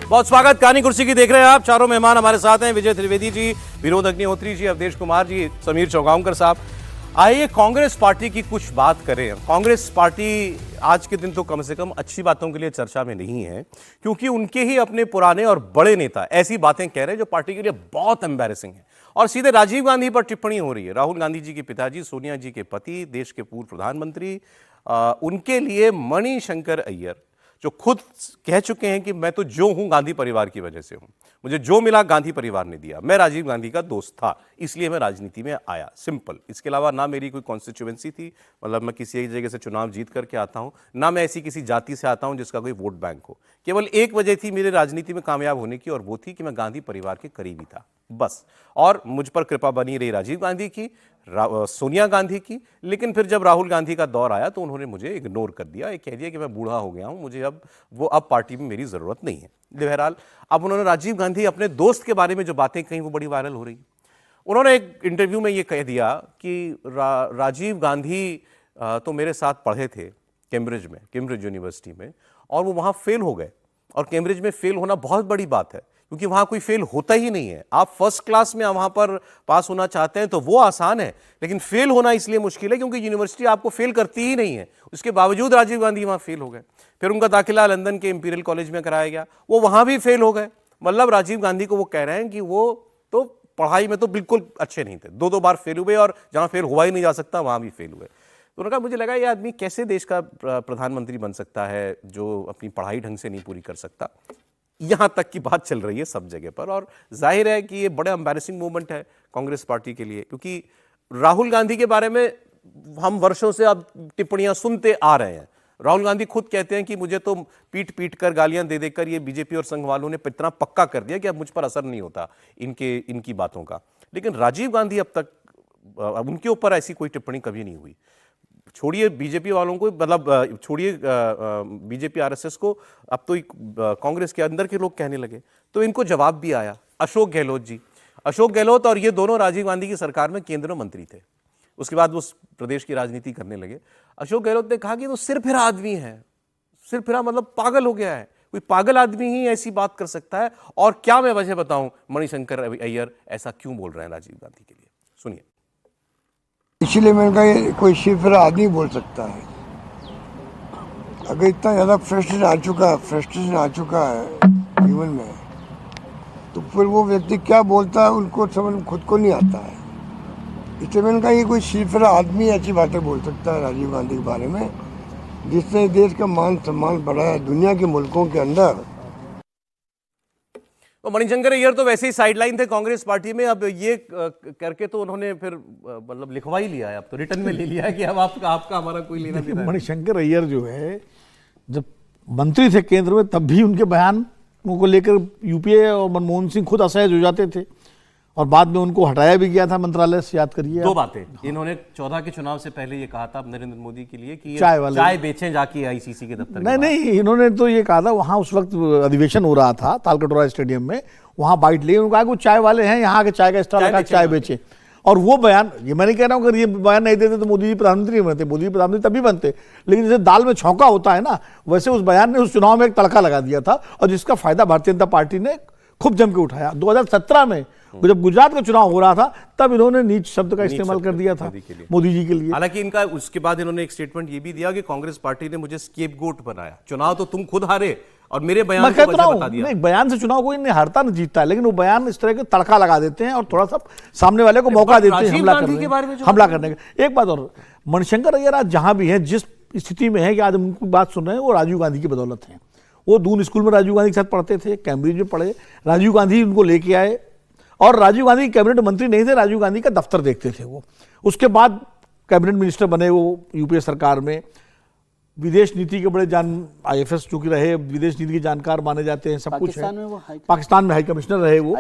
बहुत स्वागत। कहानी कुर्सी की देख रहे हैं आप। चारों मेहमान हमारे साथ हैं, विजय त्रिवेदी जी, विनोद अग्निहोत्री जी, अवधेश कुमार जी, समीर चौगांवकर साहब। आइए कांग्रेस पार्टी की कुछ बात करें। कांग्रेस पार्टी आज के दिन तो कम से कम अच्छी बातों के लिए चर्चा में नहीं है, क्योंकि उनके ही अपने पुराने और बड़े नेता ऐसी बातें कह रहे हैं जो पार्टी के लिए बहुत एम्बैरेसिंग है। और सीधे राजीव गांधी पर टिप्पणी हो रही है। राहुल गांधी जी के पिताजी, सोनिया जी के पति, देश के पूर्व प्रधानमंत्री, उनके लिए मणिशंकर अय्यर, जो खुद कह चुके हैं कि मैं तो जो हूं गांधी परिवार की वजह से हूं, मुझे जो मिला गांधी परिवार ने दिया, मैं राजीव गांधी का दोस्त था, इसलिए मैं राजनीति में आया, सिंपल। इसके अलावा ना मेरी कोई कॉन्स्टिट्यूएंसी थी, मतलब मैं किसी एक जगह से चुनाव जीत करके आता हूं, ना मैं ऐसी किसी जाति से आता हूं जिसका कोई वोट बैंक हो। केवल एक वजह थी मेरे राजनीति में कामयाब होने की, और वो थी कि मैं गांधी परिवार के करीबी था, बस। और मुझ पर कृपा बनी रही राजीव गांधी की, सोनिया गांधी की। लेकिन फिर जब राहुल गांधी का दौर आया तो उन्होंने मुझे इग्नोर कर दिया, कह दिया कि मैं बूढ़ा हो गया हूं, मुझे अब पार्टी में मेरी जरूरत नहीं है। बहरहाल अब उन्होंने राजीव गांधी अपने दोस्त के बारे में जो बातें कही वो बड़ी वायरल हो रही। उन्होंने एक इंटरव्यू में ये कह दिया कि राजीव गांधी तो मेरे साथ पढ़े थे कैम्ब्रिज यूनिवर्सिटी में, और वो वहां फेल हो गए। और कैम्ब्रिज में फेल होना बहुत बड़ी बात है, क्योंकि वहां कोई फेल होता ही नहीं है। आप फर्स्ट क्लास में वहां पर पास होना चाहते हैं तो वो आसान है, लेकिन फेल होना इसलिए मुश्किल है क्योंकि यूनिवर्सिटी आपको फेल करती ही नहीं है। उसके बावजूद राजीव गांधी वहां फेल हो गए। फिर उनका दाखिला लंदन के इंपीरियल कॉलेज में कराया गया, वो वहां भी फेल हो गए। मतलब राजीव गांधी को वो कह रहे हैं कि वो तो पढ़ाई में तो बिल्कुल अच्छे नहीं थे, दो बार फेल हुए, और जहां फेल हुआ ही नहीं जा सकता वहां भी फेल हुए। तो उन्होंने कहा, मुझे लगा ये आदमी कैसे देश का प्रधानमंत्री बन सकता है जो अपनी पढ़ाई ढंग से नहीं पूरी कर सकता। यहां तक की बात चल रही है सब जगह पर, और जाहिर है कि ये बड़ा एम्बैरेसिंग मोमेंट है कांग्रेस पार्टी के लिए, क्योंकि राहुल गांधी के बारे में हम वर्षों से अब टिप्पणियां सुनते आ रहे हैं। राहुल गांधी खुद कहते हैं कि मुझे तो पीट कर गालियां दे देकर ये बीजेपी और संघ वालों ने इतना पक्का कर दिया कि अब मुझ पर असर नहीं होता इनकी बातों का। लेकिन राजीव गांधी अब तक उनके ऊपर ऐसी कोई टिप्पणी कभी नहीं हुई। छोड़िए बीजेपी वालों को, मतलब छोड़िए बीजेपी आरएसएस को, अब तो कांग्रेस के अंदर के लोग कहने लगे। तो इनको जवाब भी आया। अशोक गहलोत और ये दोनों राजीव गांधी की सरकार में केंद्रीय मंत्री थे। उसके बाद वो प्रदेश की राजनीति करने लगे। अशोक गहलोत ने कहा कि वो सिरफिरा आदमी है। सिरफिरा मतलब पागल हो गया है, कोई पागल आदमी ही ऐसी बात कर सकता है। और क्या मैं वजह बताऊं मणिशंकर अय्यर ऐसा क्यों बोल रहे हैं राजीव गांधी के लिए, सुनिए। इसलिए मैंने कहा ये कोई सिरफिरा आदमी बोल सकता है। अगर इतना ज़्यादा फ्रस्ट्रेशन आ चुका है जीवन में, तो फिर वो व्यक्ति क्या बोलता है उनको समझ खुद को नहीं आता है। इसलिए मैंने कहा ये कोई सिरफिरा आदमी ऐसी बातें बोल सकता है राजीव गांधी के बारे में, जिसने देश का मान सम्मान बढ़ाया दुनिया के मुल्कों के अंदर। तो मणिशंकर अय्यर तो वैसे ही साइडलाइन थे कांग्रेस पार्टी में, अब ये करके तो उन्होंने फिर मतलब लिखवा ही लिया है, अब तो रिटर्न में ले लिया है कि अब आपका हमारा कोई लेना देना। मणिशंकर अय्यर जो है, जब मंत्री थे केंद्र में तब भी उनके बयानों को लेकर यूपीए और मनमोहन सिंह खुद असहज हो जाते थे, और बाद में उनको हटाया भी गया था मंत्रालय से, याद करिए। दो बातें इन्होंने 14 के चुनाव से पहले ये कहा था नरेंद्र मोदी के लिए कि चाय बेचें जाके आईसीसी के दफ्तर। नहीं, इन्होंने तो ये कहा था, वहां उस वक्त अधिवेशन हो रहा था तालकटोरा स्टेडियम में, वहां बाइट ली, उन्होंने कहा कि वो चाय वाले हैं, यहाँ के चाय का स्टॉल लगा, चाय बेचे। और वो बयान, ये मैं नहीं कह रहा हूँ, अगर ये बयान नहीं देते तो मोदी जी प्रधानमंत्री बनते, मोदी जी प्रधानमंत्री तभी बनते, लेकिन जैसे दाल में छौंका होता है ना, वैसे उस बयान ने उस चुनाव में एक तड़का लगा दिया था, और जिसका फायदा भारतीय जनता पार्टी ने खूब जम के उठाया। 2017 में जब गुजरात का चुनाव हो रहा था, तब इन्होंने नीच शब्द का इस्तेमाल कर दिया था मोदी जी के लिए। हालांकि इनका उसके बाद इन्होंने एक स्टेटमेंट ये भी दिया कि कांग्रेस पार्टी ने मुझे स्केपगोट बनाया, चुनाव तो तुम खुद हारे और मेरे बयान को वजह बता दिया। नहीं, बयान से चुनाव कोई नहीं हारता न जीतता है, लेकिन वो बयान इस तरह के तड़का लगा देते हैं और थोड़ा सा सामने वाले को मौका देते हैं हमला करने का। एक बात और, मणिशंकर अय्यर आज जहां भी है, जिस स्थिति में है कि आज हम उनकी बात सुन रहे हैं, वो राजीव गांधी की बदौलत है। वो दून स्कूल में राजीव गांधी के साथ पढ़ते थे, कैम्ब्रिज में पढ़े, राजीव गांधी उनको लेके आए, और राजीव गांधी कैबिनेट मंत्री नहीं थे, राजीव गांधी का दफ्तर देखते थे वो। उसके बाद कैबिनेट मिनिस्टर बने वो यूपीए सरकार में। विदेश नीति के बड़े आईएफएस चूंकि रहे, विदेश नीति के जानकार माने जाते हैं, सब कुछ है। पाकिस्तान में हाई कमिश्नर रहे वो,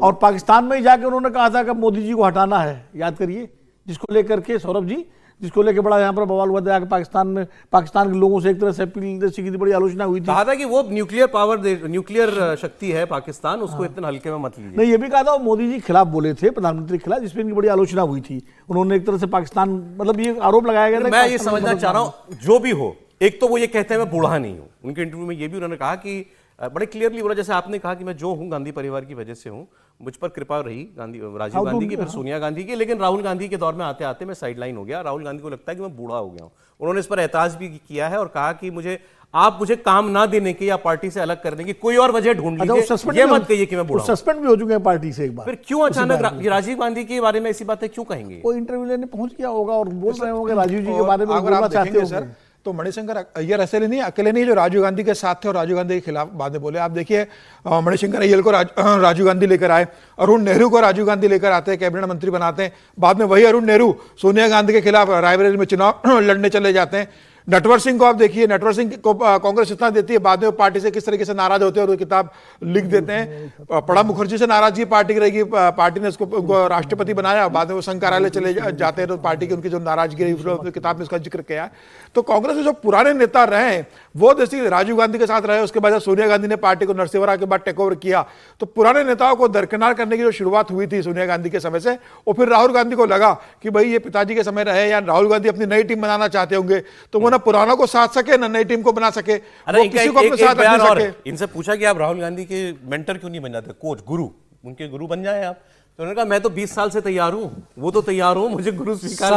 और पाकिस्तान में ही जाके उन्होंने कहा था कि मोदी जी को हटाना है, याद करिए, जिसको लेकर के सौरभ जी, जिसको लेकर बड़ा यहाँ पर बवाल हुआ था कि पाकिस्तान के लोगों से एक तरह से अपील की बड़ी आलोचना हुई थी। कहा था कि वो न्यूक्लियर शक्ति है पाकिस्तान, उसको इतना हल्के में मत लीजिए। नहीं, ये भी कहा था, मोदी जी खिलाफ बोले थे, प्रधानमंत्री के खिलाफ, जिसमें इनकी बड़ी आलोचना हुई थी। उन्होंने एक तरह से पाकिस्तान, मतलब ये आरोप लगाया गया था। मैं ये समझना चाह रहा हूँ, जो भी हो, एक तो वो ये कहते हैं मैं बूढ़ा नहीं हूँ, उनके इंटरव्यू में ये भी उन्होंने कहा कि बड़े क्लियरली बोला, जैसे आपने कहा कि मैं जो हूं गांधी परिवार की वजह से हूं, मुझ पर कृपा रही राजीव गांधी की, फिर सोनिया गांधी की, लेकिन राहुल गांधी के दौर में आते आते मैं साइडलाइन हो गया। राहुल गांधी को लगता है कि मैं बूढ़ा हो गया हूं। उन्होंने इस पर एतराज भी किया है और कहा कि आप मुझे काम ना देने की या पार्टी से अलग करने की कोई और वजह ढूंढ लीजिए, ये मत कहिए कि मैं बूढ़ा हूं। सस्पेंड भी हो चुके हैं पार्टी से एक बार। फिर क्यों अचानक राजीव गांधी के बारे में ऐसी बातें क्यों कहेंगे? वो इंटरव्यू लेने पहुंच गया होगा और बोल रहे होंगे राजीव जी के बारे में बोलना चाहते हो सर। तो मणिशंकर अय्यर अकेले नहीं जो राजीव गांधी के साथ थे और राजीव गांधी के खिलाफ बातें बोले। आप देखिए मणिशंकर अय्यर को राजीव गांधी लेकर आए, अरुण नेहरू को राजीव गांधी लेकर आते हैं, कैबिनेट मंत्री बनाते हैं। बाद में वही अरुण नेहरू सोनिया गांधी के खिलाफ रायबरेली में चुनाव लड़ने चले जाते हैं। नटवर सिंह को आप देखिए, नटवर सिंह को कांग्रेस इतना देती है, बाद में पार्टी से किस तरीके से नाराज होते हैं और वो किताब लिख देते हैं। प्रणब मुखर्जी से नाराजगी पार्टी की रहेगी, पार्टी ने उसको राष्ट्रपति बनाया, बाद में वो संघ कार्यालय चले जाते हैं, तो पार्टी की उनकी जो नाराजगी रही किताब में उसका जिक्र किया है। तो कांग्रेस में जो पुराने नेता रहे हैं वो जैसे राजीव गांधी के साथ रहे, उसके बाद सोनिया गांधी ने पार्टी को नरसिंहरा के बाद टेक ओवर किया, तो पुराने नेताओं को दरकिनार करने की जो शुरुआत हुई थी सोनिया गांधी के समय से, और फिर राहुल गांधी को लगा कि भाई ये पिताजी के समय रहे, या राहुल गांधी अपनी नई टीम बनाना चाहते होंगे, तो वो ना पुरानों को साथ सके ना नई टीम को बना सके, वो किसी को अपने साथ रख नहीं सके। इनसे पूछा कि आप राहुल गांधी के मेंटर क्यों नहीं बन जाते, कोच, गुरु, उनके गुरु बन जाए आप। तो उन्होंने कहा मैं तो 20 साल से तैयार हूं, वो तो तैयार हूं, मुझे गुरु स्वीकार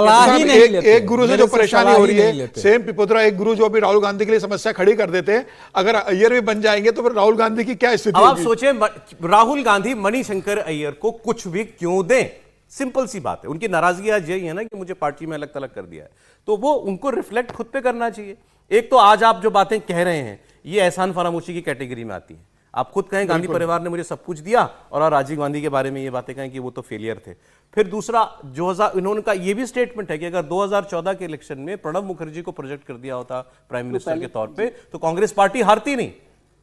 एक गुरु से जो परेशानी हो रही है, सेम पिपोत्रा एक गुरु जो भी राहुल गांधी के लिए समस्या खड़ी कर देते हैं, अगर अय्यर भी बन जाएंगे तो फिर राहुल गांधी की क्या स्थिति होगी? आप सोचें, राहुल गांधी मणिशंकर अय्यर को कुछ भी क्यों दें? सिंपल सी बात है, उनकी नाराजगी आज यही है ना कि मुझे पार्टी में अलग थलग कर दिया है, तो वो उनको रिफ्लेक्ट खुद पे करना चाहिए। एक तो आज आप जो बातें कह रहे हैं ये एहसान फरामोशी की कैटेगरी में आती है। आप खुद कहें गांधी परिवार ने मुझे सब कुछ दिया, और राजीव गांधी के बारे में ये बातें कहें कि वो तो फेलियर थे। फिर दूसरा इन्होंने का ये भी स्टेटमेंट है कि अगर 2014 के इलेक्शन में प्रणब मुखर्जी को प्रोजेक्ट कर दिया होता प्राइम मिनिस्टर के तौर पे, तो कांग्रेस पार्टी हारती नहीं।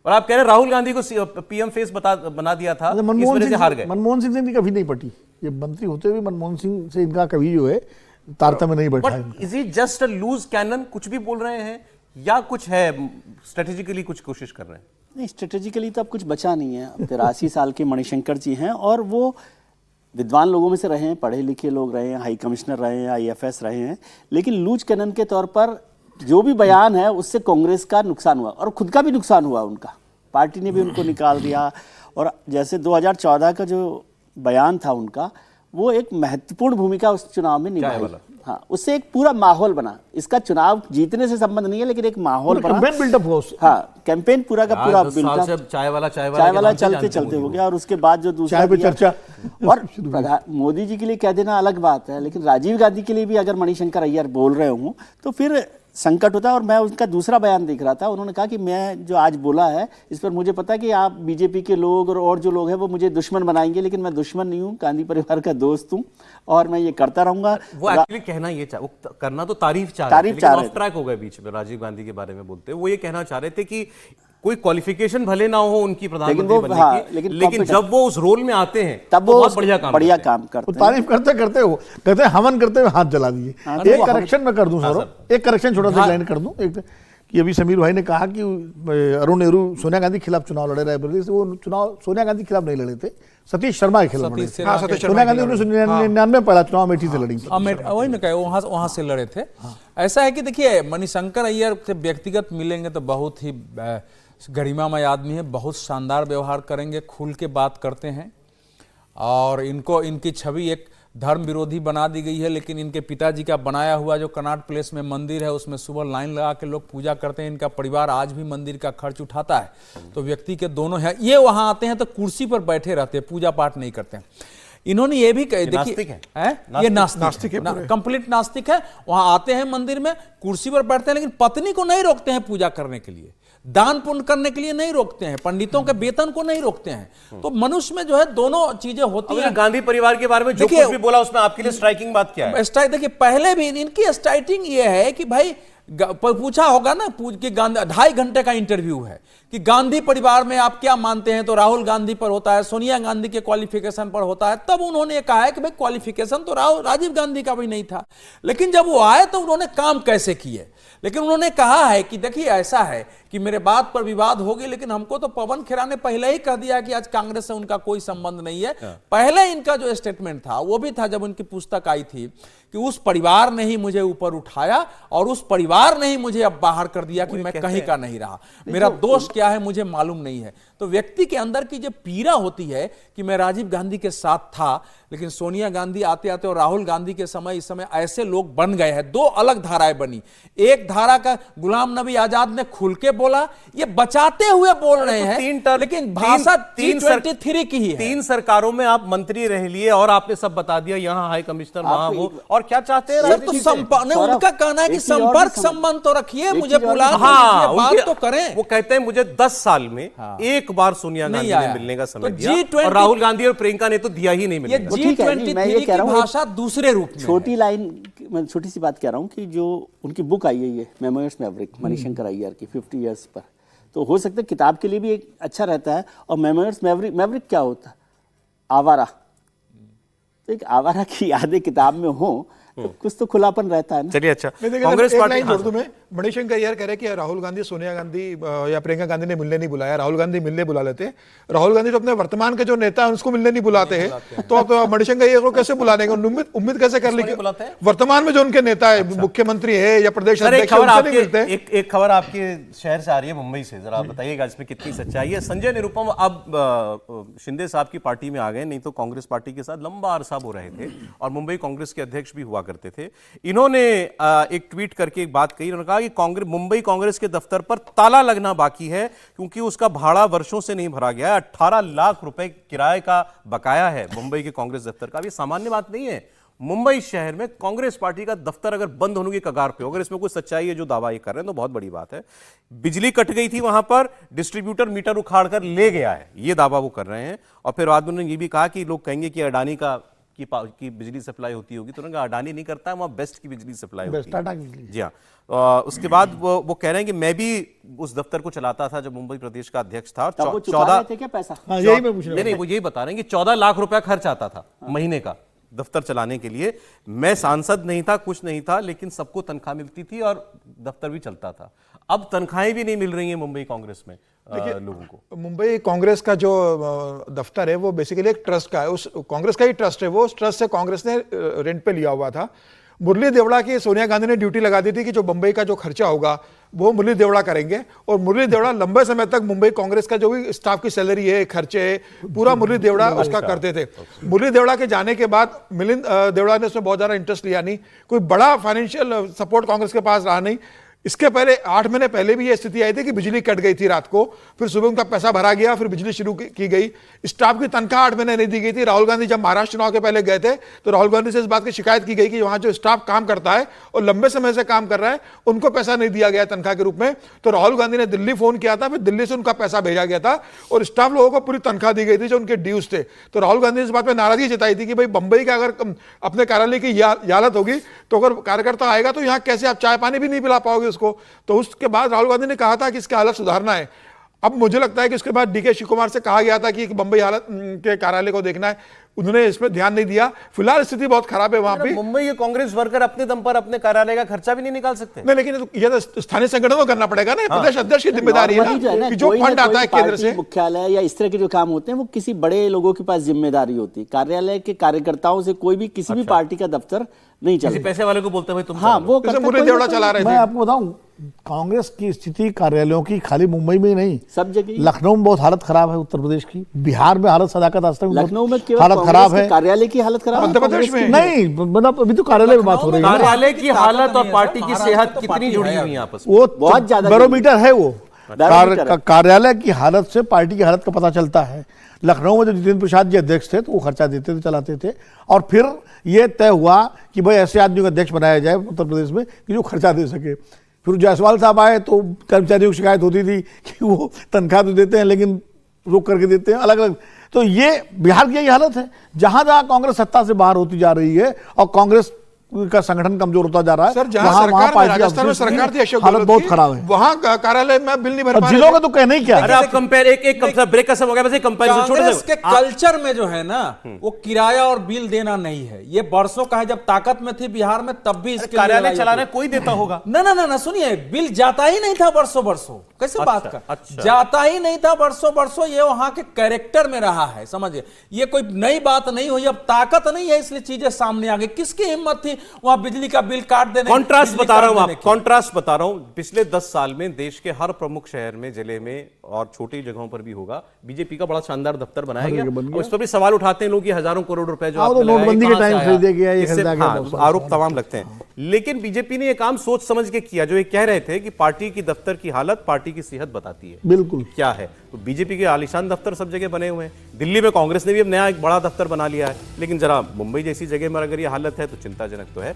और आप कह रहे राहुल गांधी को पीएम फेस बना दिया था, इस वजह से हार गए। मनमोहन सिंह से कभी नहीं पटी, ये मंत्री होते हुए मनमोहन सिंह से इनका कभी जो है तारतम्य नहीं बैठा है। Is it just a loose cannon, कुछ भी बोल रहे हैं, या कुछ है स्ट्रेटेजिकली कुछ कोशिश कर रहे हैं? नहीं, स्ट्रेटेजिकली तो अब कुछ बचा नहीं है। 83 साल के मणिशंकर जी हैं और वो विद्वान लोगों में से रहे हैं, पढ़े लिखे लोग रहे हैं, हाई कमिश्नर रहे हैं, IFS रहे हैं, लेकिन लूज कैनन के तौर पर जो भी बयान है उससे कांग्रेस का नुकसान हुआ और खुद का भी नुकसान हुआ उनका। पार्टी ने भी उनको निकाल दिया, और जैसे 2014 का जो बयान था उनका, वो एक महत्वपूर्ण भूमिका उस चुनाव में निभाई। हाँ, उससे एक पूरा माहौल बना। इसका चुनाव जीतने से संबंध नहीं है, लेकिन एक माहौल बना, कैंपेन बिल्डअप हो। हाँ, कैंपेन पूरा का पूरा बिल्डअप, चाय वाला चलते चलते हो गया। और उसके बाद जो दूसरा चर्चा और मोदी जी के लिए कह देना अलग बात है, लेकिन राजीव गांधी के लिए भी अगर मणिशंकर अय्यर बोल रहे हूँ तो फिर संकट होता है। और मैं उनका दूसरा बयान देख रहा था, उन्होंने कहा कि मैं जो आज बोला है इस पर मुझे पता है कि आप बीजेपी के लोग और जो लोग हैं वो मुझे दुश्मन बनाएंगे, लेकिन मैं दुश्मन नहीं हूँ, गांधी परिवार का दोस्त हूँ और मैं ये करता रहूंगा। वो एक्चुअली कहना ये करना तो तारीफ चाह रहे थे, ऑफ ट्रैक हो गए बीच में राजीव गांधी के बारे में बोलते। वो ये कहना चाह रहे थे कि कोई क्वालिफिकेशन भले ना हो उनकी प्रधानमंत्री बनने की, लेकिन जब वो उस रोल में आते हैं तब वो बहुत बढ़िया काम करते हैं। तारीफ करते करते हो, कहते हैं हमन करते हुए हाथ जला दिए। एक करेक्शन मैं कर दूं सर, एक करेक्शन छोटा सा लाइन कर दूं, एक कि अभी समीर भाई ने कहा कि अरुण नेहरू सोनिया गांधी के खिलाफ चुनाव लड़े रहे, से वो चुनाव सोनिया गांधी के खिलाफ नहीं लड़े थे, सतीश शर्मा के खिलाफ लड़े थे। सोनिया गांधी 1999 पहला चुनाव अमेठी से लड़ी, वही मैं कहे वहां से लड़े थे। ऐसा है कि देखिए मणिशंकर अय्यर से व्यक्तिगत मिलेंगे तो बहुत ही गरिमामय आदमी है, बहुत शानदार व्यवहार करेंगे, खुल के बात करते हैं, और इनकी छवि एक धर्म विरोधी बना दी गई है। लेकिन इनके पिताजी का बनाया हुआ जो कनॉट प्लेस में मंदिर है उसमें सुबह लाइन लगा के लोग पूजा करते हैं। इनका परिवार आज भी मंदिर का खर्च उठाता है। तो व्यक्ति के दोनों है, ये वहां आते हैं तो कुर्सी पर बैठे रहते हैं, पूजा पाठ नहीं करते हैं। इन्होंने ये भी कहा, देखिए ये नास्तिक है, कंप्लीट नास्तिक है। वहां आते हैं मंदिर में, कुर्सी पर बैठते हैं, लेकिन पत्नी को नहीं रोकते हैं पूजा करने के लिए, दान पुण्य करने के लिए नहीं रोकते हैं, पंडितों के वेतन को नहीं रोकते हैं। तो मनुष्य में जो है दोनों चीजें होती हैं। गांधी परिवार के बारे में जो कुछ भी बोला उसमें आपके लिए स्ट्राइकिंग बात क्या है? देखिए पहले भी इनकी स्ट्राइकिंग ये है कि भाई पूछा होगा ना कि 2.5 घंटे का इंटरव्यू है कि गांधी परिवार में आप क्या मानते हैं, तो राहुल गांधी पर होता है, सोनिया गांधी के क्वालिफिकेशन पर होता है। तब उन्होंने कहा है कि भाई क्वालिफिकेशन तो राजीव गांधी का भी नहीं था, लेकिन जब वो आए तो उन्होंने काम कैसे किए। लेकिन उन्होंने कहा है कि देखिए ऐसा है कि मेरे बात पर विवाद होगी, लेकिन हमको तो पवन खेरा ने पहले ही कह दिया कि आज कांग्रेस से उनका कोई संबंध नहीं है। पहले इनका जो स्टेटमेंट था वो भी था जब उनकी पुस्तक आई थी कि उस परिवार ने ही मुझे ऊपर उठाया और उस परिवार ने ही मुझे अब बाहर कर दिया कि मैं कहीं का नहीं रहा, मेरा दोष क्या है मुझे मालूम नहीं है। तो व्यक्ति के अंदर की जो पीड़ा होती है कि मैं राजीव गांधी के साथ था, लेकिन सोनिया गांधी आते आते और राहुल गांधी के समय इस समय ऐसे लोग बन गए हैं, दो अलग धाराएं बनी। एक धारा का गुलाम नबी आजाद ने खुल के बोला, ये बचाते हुए बोल रहे हैं, लेकिन भाषा 323 की ही है। 3 सरकारों में आप मंत्री रह लिए और आपने सब बता दिया, यहाँ हाई कमिश्नर वहां वो, और क्या चाहते हैं तो उनका कहना है कि संपर्क संबंध तो रखिए, मुझे बुला बात तो करें। वो कहते हैं मुझे 10 साल में एक बार सोनिया गांधी ने मिलने का समय दिया और राहुल गांधी और प्रियंका ने तो दिया ही नहीं मिलने का। G23 की भाषा दूसरे रूप में। छोटी लाइन, मैं छोटी सी बात कह रहा हूँ कि जो उनकी बुक आई है ये मेमोयर्स मैवरिक, मणिशंकर अय्यर की 50 इयर्स पर, तो हो सकता है किताब के लिए भी एक अच्छा रहता है। और मेमोयर्स मैवरिक क्या होता है? आवारा। तो एक आवारा की यादें किताब में हो तो कुछ तो खुलापन रहता है ना। चलिए, अच्छा, कांग्रेस पार्टी जोड़ दूं मैं, मणिशंकर अय्यर कह रहे कि राहुल गांधी, सोनिया गांधी या प्रियंका गांधी ने मिलने नहीं बुलाया, राहुल गांधी मिलने बुला लेते हैं। राहुल गांधी तो अपने वर्तमान के जो नेता है उसको मिलने नहीं बुलाते हैं, तो अब मणिशंकर अय्यर को कैसे बुला लेंगे? उम्मीद कैसे कर लेंगे? वर्तमान में जो उनके नेता है, मुख्यमंत्री है या प्रदेश अध्यक्ष, एक खबर आपके शहर से आ रही है, मुंबई से, जरा बताइएगा इसमें कितनी सच्चाई है। संजय निरुपम अब शिंदे साहब की पार्टी में आ गए, नहीं तो कांग्रेस पार्टी के साथ लंबा अरसा हो रहे थे और मुंबई कांग्रेस के अध्यक्ष भी हुआ करते थे। इन्होंने एक ट्वीट करके एक बात कही, उन्होंने कहा कि मुंबई कांग्रेस के दफ्तर पर ताला लगना बाकी है क्योंकि उसका भाड़ा वर्षों से नहीं भरा गया है। 18 लाख रुपए किराए का बकाया है मुंबई के कांग्रेस दफ्तर का। ये सामान्य बात नहीं है। मुंबई शहर में कांग्रेस पार्टी का दफ्तर अगर बंद होने की कगार पे हो, अगर इसमें कोई सच्चाई है जो दावा ये कर रहे हैं तो बहुत बड़ी बात है। बिजली कट गई थी वहां पर, डिस्ट्रीब्यूटर मीटर उखाड़ कर ले गया है, ये दावा वो कर रहे हैं। और फिर बाद में उन्होंने ये भी कहा कि लोग कहेंगे कि अडानी की बिजली सप्लाई होती होगी, तो उन्होंने कहा अडानी नहीं करता है, वहां बेस्ट की बिजली सप्लाई होती है। जी हाँ। उसके बाद वो कह रहे हैं कि मैं भी उस दफ्तर को चलाता था जब मुंबई प्रदेश का अध्यक्ष था। 14 थे क्या पैसा? यही मैं पूछ रहा हूं। नहीं, वो यही बता रहे हैं कि 14 लाख रुपया खर्च आता था महीने का दफ्तर चलाने के लिए। मैं सांसद नहीं था, कुछ नहीं था, लेकिन सबको तनख्वाह मिलती थी और दफ्तर भी चलता था। अब तनख्वाहें भी नहीं मिल रही हैं मुंबई कांग्रेस में लोगों को। मुंबई कांग्रेस का जो दफ्तर है वो बेसिकली एक ट्रस्ट का है, उस कांग्रेस का ही ट्रस्ट है वो। उस ट्रस्ट से कांग्रेस ने रेंट पे लिया हुआ था। मुरली देवड़ा की सोनिया गांधी ने ड्यूटी लगा दी थी कि जो मुंबई का जो खर्चा होगा वो मुरली देवड़ा करेंगे, और मुरली देवड़ा लंबे समय तक मुंबई कांग्रेस का जो भी स्टाफ की सैलरी है, खर्चे है, पूरा मुरली देवड़ा उसका करते थे। मुरली देवड़ा के जाने के बाद मिलिंद देवड़ा ने उसमें बहुत ज्यादा इंटरेस्ट लिया नहीं, कोई बड़ा फाइनेंशियल सपोर्ट कांग्रेस के पास रहा नहीं। इसके पहले 8 महीने पहले भी यह स्थिति आई थी कि बिजली कट गई थी रात को, फिर सुबह उनका पैसा भरा गया, फिर बिजली शुरू की गई। स्टाफ की तनख्वाह 8 महीने नहीं दी गई थी। राहुल गांधी जब महाराष्ट्र चुनाव के पहले गए थे तो राहुल गांधी से इस बात की शिकायत की गई कि वहां जो स्टाफ काम करता है और लंबे समय से काम कर रहा है उनको पैसा नहीं दिया गया तनख्वाह के रूप में। तो राहुल गांधी ने दिल्ली फोन किया था, फिर दिल्ली से उनका पैसा भेजा गया था और स्टाफ लोगों को पूरी तनख्वाह दी गई थी जो उनके ड्यूज थे। तो राहुल गांधी ने इस बात पर नाराजगी जताई थी कि भाई बंबई का अगर अपने कार्यालय की हालत होगी तो अगर कार्यकर्ता आएगा तो यहाँ कैसे आप चाय पानी भी नहीं पिला पाओगे उसको। तो उसके बाद राहुल गांधी ने कहा था कि इसकी हालत सुधारना है। अब मुझे लगता है कि उसके बाद डीके शिव कुमार से कहा गया था कि बंबई हालत के कार्यालय को देखना है, उन्होंने इसमें ध्यान नहीं दिया। फिलहाल स्थिति बहुत खराब है वहां पे। मुंबई के कांग्रेस वर्कर अपने दम पर अपने कार्यालय का खर्चा भी नहीं निकाल सकते। नहीं, लेकिन ये तो स्थानीय संगठनों को करना पड़ेगा ना, प्रदेश अध्यक्ष की जिम्मेदारी है ना कि जो फंड आता है केंद्र से। मुख्यालय या इस तरह के जो काम होते हैं वो किसी बड़े लोगों के पास जिम्मेदारी होती है। कार्यालय के कार्यकर्ताओं से कोई भी किसी भी पार्टी का दफ्तर नहीं चलता। पैसे वाले को बोलते भाई तुम, हाँ, वो मुरली देवड़ा चला रहे थे। मैं आपको बताऊं, कांग्रेस की स्थिति कार्यालयों की खाली मुंबई में ही नहीं, सब जगह। लखनऊ में बहुत हालत खराब है, उत्तर प्रदेश की, बिहार में हालत, सदाकत आश्रम में लखनऊ में हालत खराब है, कार्यालय की हालत खराब है। मध्य प्रदेश में नहीं, मतलब अभी तो कार्यालय में बात हो रही है। कार्यालय की हालत और पार्टी की सेहत कितनी जुड़ी हुई है आपस में, वो बहुत ज्यादा बैरोमीटर है वो। कार्यालय की हालत से पार्टी की हालत का पता चलता है। लखनऊ में जो जितेंद्र प्रसाद जी अध्यक्ष थे तो वो खर्चा देते थे, चलाते थे, और फिर ये तय हुआ कि भाई ऐसे आदमी को अध्यक्ष बनाया जाए उत्तर प्रदेश में कि जो खर्चा दे सके। फिर जायसवाल साहब आए तो कर्मचारियों की शिकायत होती थी कि वो तनख्वाह तो देते हैं लेकिन रोक करके देते हैं अलग अलग। तो ये बिहार की यही हालत है। जहां जहां कांग्रेस सत्ता से बाहर होती जा रही है और कांग्रेस का संगठन कमजोर होता जा रहा है। सर जहां सरकार में, राजस्थान में सरकार थी अशोक हालत गहलोत बहुत की, खराब है। वहां कार्यालय में बिल नहीं भर और पा जिलों रहे का तो कहना ही क्या है। अरे आप कंपेयर एक ब्रेक का समय हो गया, बस एक कंपैरिजन छोड़ कांग्रेस के दो। कल्चर में जो है ना वो किराया और बिल देना नहीं है। ये बरसों का है, जब ताकत में थी बिहार में तब भी इसके लिए कार्यालय लड़ाई चलाना होती। कोई देता होगा। ना सुनिए, बिल जाता ही नहीं था बरसों बरसों, कैसे बात कर, अच्छा। जाता ही नहीं था बरसों बरसों। ये वहां के कैरेक्टर में रहा है, समझिए, ये कोई नई बात नहीं हुई। अब ताकत नहीं है इसलिए चीजें सामने आ गई। किसकी हिम्मत थी वहां बिजली का बिल काट देने, कॉन्ट्रास्ट बिजली बता रहा काट हूं देने आप, की? कॉन्ट्रास्ट बता रहा हूं। पिछले 10 साल में देश के हर प्रमुख शहर में, जिले में और छोटी जगहों पर भी होगा, बीजेपी का बड़ा शानदार दफ्तर बनाया गया। और इस पर भी सवाल उठाते हैं लोग कि हजारों करोड़ रुपए जो हाँ, आपने तो लगाए, नोटबंदी के कहां से टाइम आया? खरीदे गया, ये इससे- खरीदा गया, हाँ, बहुत सारा। आरोप तमाम लगते हैं। लेकिन बीजेपी ने यह काम सोच समझ के किया। जो ये कह रहे थे कि पार्टी की दफ्तर की हालत पार्टी की सेहत बताती है, बिल्कुल क्या है। तो बीजेपी के आलीशान दफ्तर सब जगह बने हुए हैं। दिल्ली में कांग्रेस ने भी अब नया एक बड़ा दफ्तर बना लिया है। लेकिन जरा मुंबई जैसी जगह में अगर ये हालत है तो चिंताजनक तो है।